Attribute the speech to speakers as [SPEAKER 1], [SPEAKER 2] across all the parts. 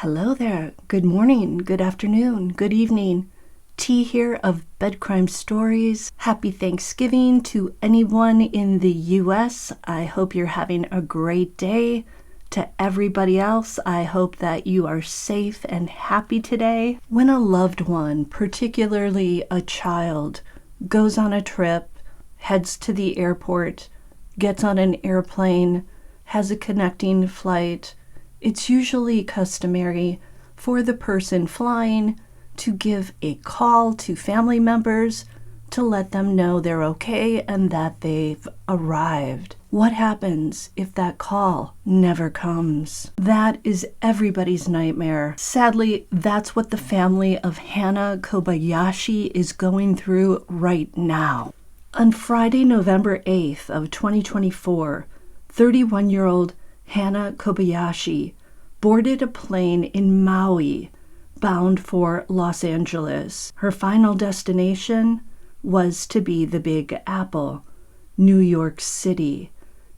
[SPEAKER 1] Hello there. Good morning, good afternoon, good evening. T here of Bed Crime Stories. Happy Thanksgiving to anyone in the U.S. I hope you're having a great day. To everybody else, I hope that you are safe and happy today. When a loved one, particularly a child, goes on a trip, heads to the airport, gets on an airplane, has a connecting flight, it's usually customary for the person flying to give a call to family members to let them know they're okay and that they've arrived. What happens if that call never comes? That is everybody's nightmare. Sadly, that's what the family of Hannah Kobayashi is going through right now. On Friday, November 8th of 2024, 31-year-old Hannah Kobayashi boarded a plane in Maui, bound for Los Angeles. Her final destination was to be the Big Apple, New York City.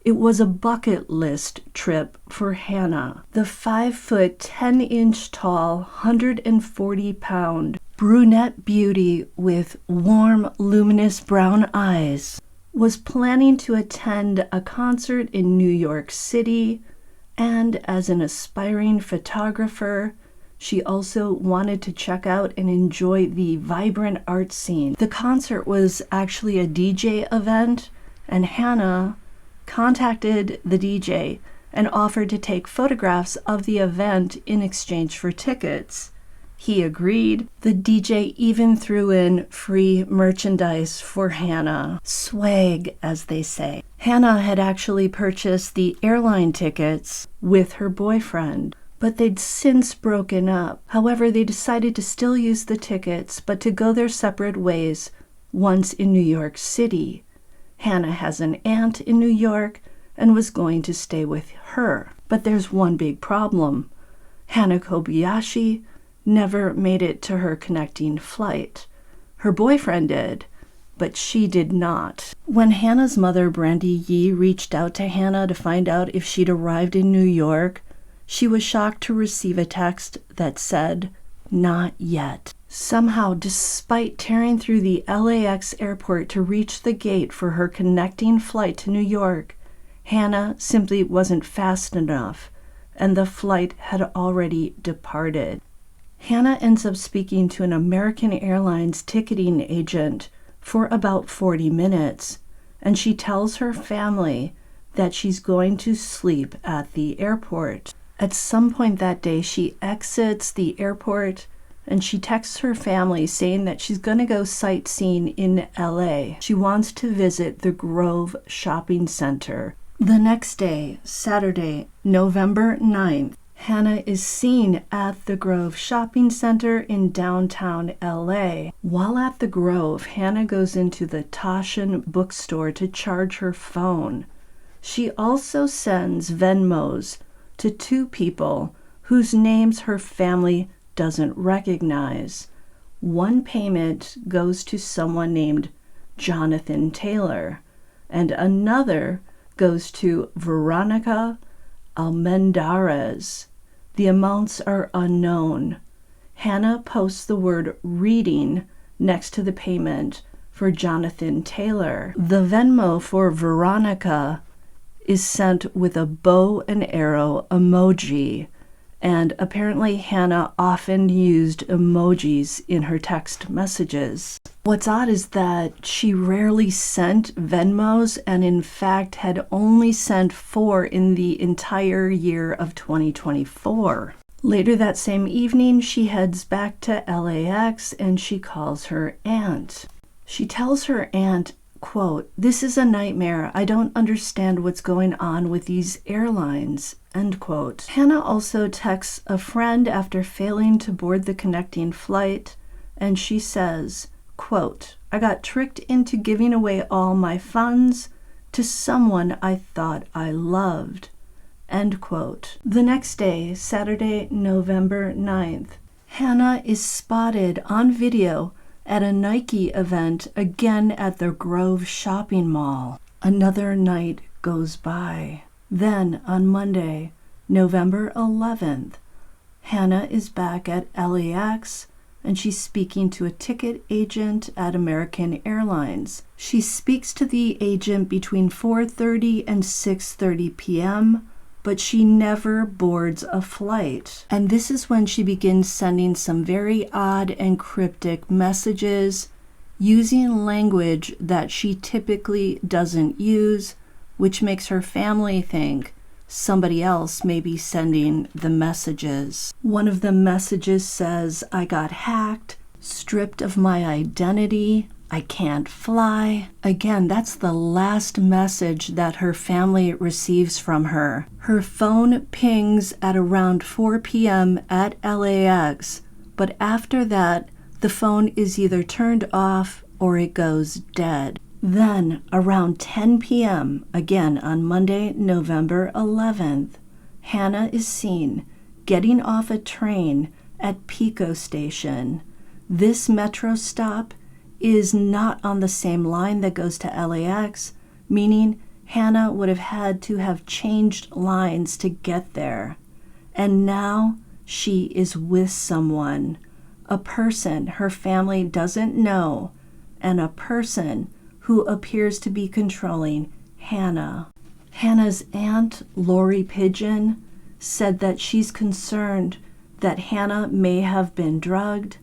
[SPEAKER 1] It was a bucket list trip for Hannah. The 5-foot, 10-inch tall, 140-pound brunette beauty with warm, luminous brown eyes was planning to attend a concert in New York City, and as an aspiring photographer, she also wanted to check out and enjoy the vibrant art scene. The concert was actually a DJ event, and Hannah contacted the DJ and offered to take photographs of the event in exchange for tickets. He agreed. The DJ even threw in free merchandise for Hannah. Swag, as they say. Hannah had actually purchased the airline tickets with her boyfriend, but they'd since broken up. However, they decided to still use the tickets, but to go their separate ways once in New York City. Hannah has an aunt in New York and was going to stay with her. But there's one big problem. Hannah Kobayashi never made it to her connecting flight. Her boyfriend did, but she did not. When Hannah's mother, Brandy Yee, reached out to Hannah to find out if she'd arrived in New York, she was shocked to receive a text that said, "Not yet." Somehow, despite tearing through the LAX airport to reach the gate for her connecting flight to New York, Hannah simply wasn't fast enough, and the flight had already departed. Hannah ends up speaking to an American Airlines ticketing agent for about 40 minutes, and she tells her family that she's going to sleep at the airport. At some point that day, she exits the airport and she texts her family saying that she's going to go sightseeing in LA. She wants to visit the Grove Shopping Center. The next day, Saturday, November 9th, Hannah is seen at the Grove Shopping Center in downtown LA. While at the Grove, Hannah goes into the Taschen bookstore to charge her phone. She also sends Venmos to 2 people whose names her family doesn't recognize. One payment goes to someone named Jonathan Taylor, and another goes to Veronica Almendarez. The amounts are unknown. Hannah posts the word reading next to the payment for Jonathan Taylor. The Venmo for Veronica is sent with a bow and arrow emoji, and apparently Hannah often used emojis in her text messages. What's odd is that she rarely sent Venmos, and in fact had only sent 4 in the entire year of 2024. Later that same evening, she heads back to LAX and she calls her aunt. She tells her aunt, quote, "This is a nightmare. I don't understand what's going on with these airlines," end quote. Hannah also texts a friend after failing to board the connecting flight, and she says, quote, "I got tricked into giving away all my funds to someone I thought I loved," end quote. The next day, Saturday, November 9th, Hannah is spotted on video at a Nike event, again at the Grove Shopping Mall. Another night goes by. Then, on Monday, November 11th, Hannah is back at LAX, and she's speaking to a ticket agent at American Airlines. She speaks to the agent between 4:30 and 6:30 p.m., but she never boards a flight. And this is when she begins sending some very odd and cryptic messages, using language that she typically doesn't use, which makes her family think somebody else may be sending the messages. One of the messages says, "I got hacked, stripped of my identity, I can't fly." Again, that's the last message that her family receives from her. Her phone pings at around 4 p.m. at LAX, but after that, the phone is either turned off or it goes dead. Then, around 10 p.m., again on Monday, November 11th, Hannah is seen getting off a train at Pico Station. This metro stop is not on the same line that goes to LAX, meaning Hannah would have had to have changed lines to get there. And now she is with someone, a person her family doesn't know, and a person who appears to be controlling Hannah. Hannah's aunt, Lori Pigeon, said that she's concerned that Hannah may have been drugged.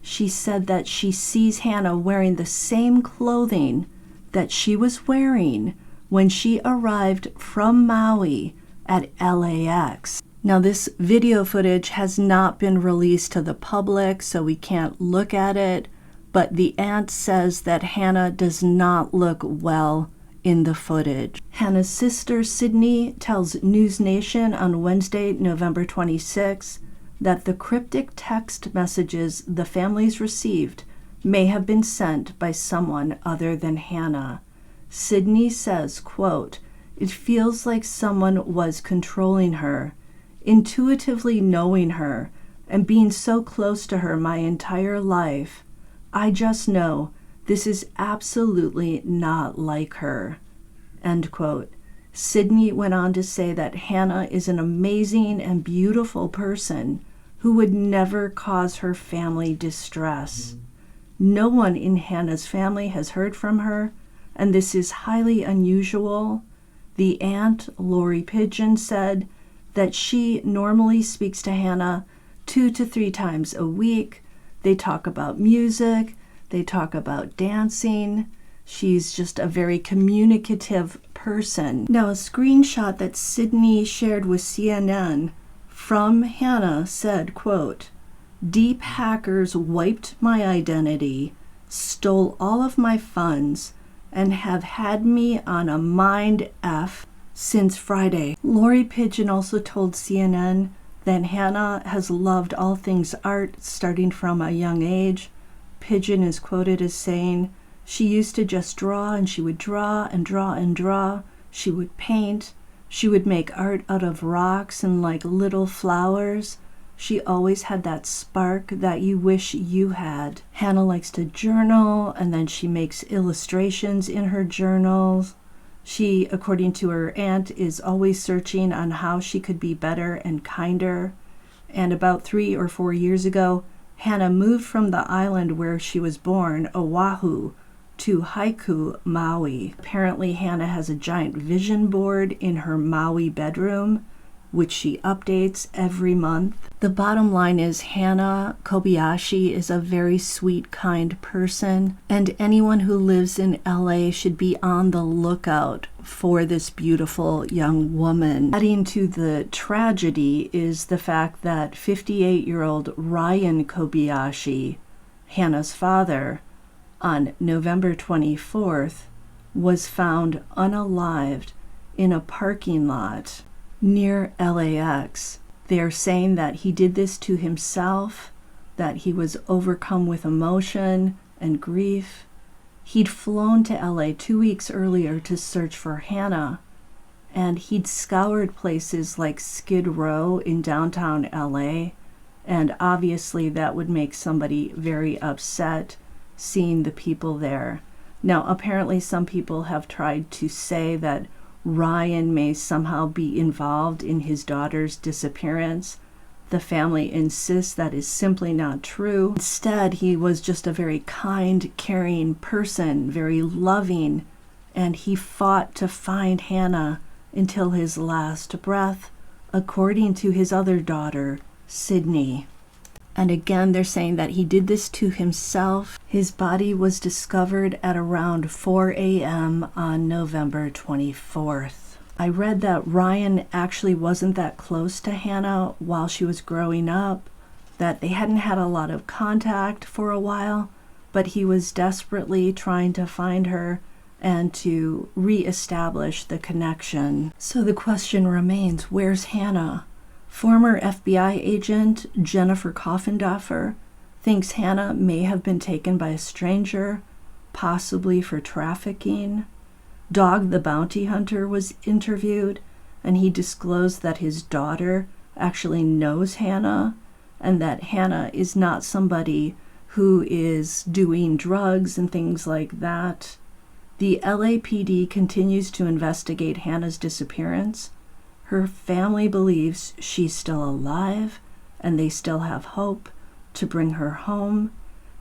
[SPEAKER 1] She said that she sees Hannah wearing the same clothing that she was wearing when she arrived from Maui at LAX. Now, this video footage has not been released to the public, so we can't look at it, but the aunt says that Hannah does not look well in the footage. Hannah's sister, Sydney, tells News Nation on Wednesday, November 26, that the cryptic text messages the families received may have been sent by someone other than Hannah. Sydney says, quote, "It feels like someone was controlling her, intuitively knowing her, and being so close to her my entire life. I just know this is absolutely not like her." End quote. Sydney went on to say that Hannah is an amazing and beautiful person who would never cause her family distress. No one in Hannah's family has heard from her, and this is highly unusual. The aunt, Lori Pigeon, said that she normally speaks to Hannah 2 to 3 times a week. They talk about music, they talk about dancing. She's just a very communicative person. Now, a screenshot that Sydney shared with CNN from Hannah said, quote, "Deep hackers wiped my identity, stole all of my funds, and have had me on a mind F since Friday." Lori Pigeon also told CNN that Hannah has loved all things art starting from a young age. Pigeon is quoted as saying, "She used to just draw, and she would draw and draw and draw. She would paint. She would make art out of rocks and like little flowers. She always had that spark that you wish you had." Hannah likes to journal, and then she makes illustrations in her journals. She, according to her aunt, is always searching on how she could be better and kinder. And about 3 or 4 years ago, Hannah moved from the island where she was born, Oahu, to Haiku, Maui. Apparently, Hannah has a giant vision board in her Maui bedroom, which she updates every month. The bottom line is Hannah Kobayashi is a very sweet, kind person, and anyone who lives in LA should be on the lookout for this beautiful young woman. Adding to the tragedy is the fact that 58-year-old Ryan Kobayashi, Hannah's father, on November 24th, was found unalived in a parking lot near LAX. They are saying that he did this to himself, that he was overcome with emotion and grief. He'd flown to LA 2 weeks earlier to search for Hannah, and he'd scoured places like Skid Row in downtown LA, and obviously that would make somebody very upset seeing the people there. Now, apparently some people have tried to say that Ryan may somehow be involved in his daughter's disappearance. The family insists that is simply not true. Instead, he was just a very kind, caring person, very loving, and he fought to find Hannah until his last breath, according to his other daughter, Sydney. And again, they're saying that he did this to himself. His body was discovered at around 4 a.m. on November 24th. I read that Ryan actually wasn't that close to Hannah while she was growing up, that they hadn't had a lot of contact for a while, but he was desperately trying to find her and to reestablish the connection. So the question remains, where's Hannah? Former FBI agent Jennifer Coffendorfer thinks Hannah may have been taken by a stranger, possibly for trafficking. Dog the Bounty Hunter was interviewed, and he disclosed that his daughter actually knows Hannah, and that Hannah is not somebody who is doing drugs and things like that. The LAPD continues to investigate Hannah's disappearance. Her family believes she's still alive, and they still have hope to bring her home,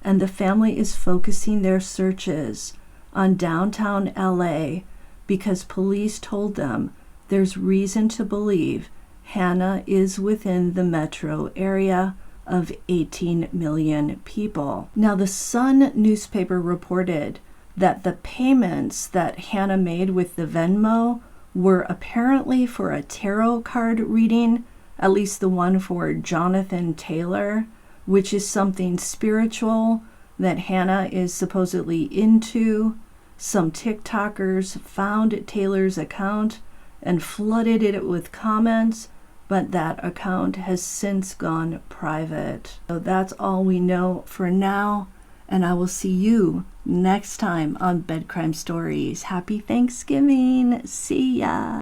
[SPEAKER 1] and the family is focusing their searches on downtown LA because police told them there's reason to believe Hannah is within the metro area of 18 million people. Now, the Sun newspaper reported that the payments that Hannah made with the Venmo were apparently for a tarot card reading, at least the one for Jonathan Taylor, which is something spiritual that Hannah is supposedly into. Some TikTokers found Taylor's account and flooded it with comments, but that account has since gone private. So that's all we know for now, and I will see you next time on Bed Crime Stories. Happy Thanksgiving. See ya.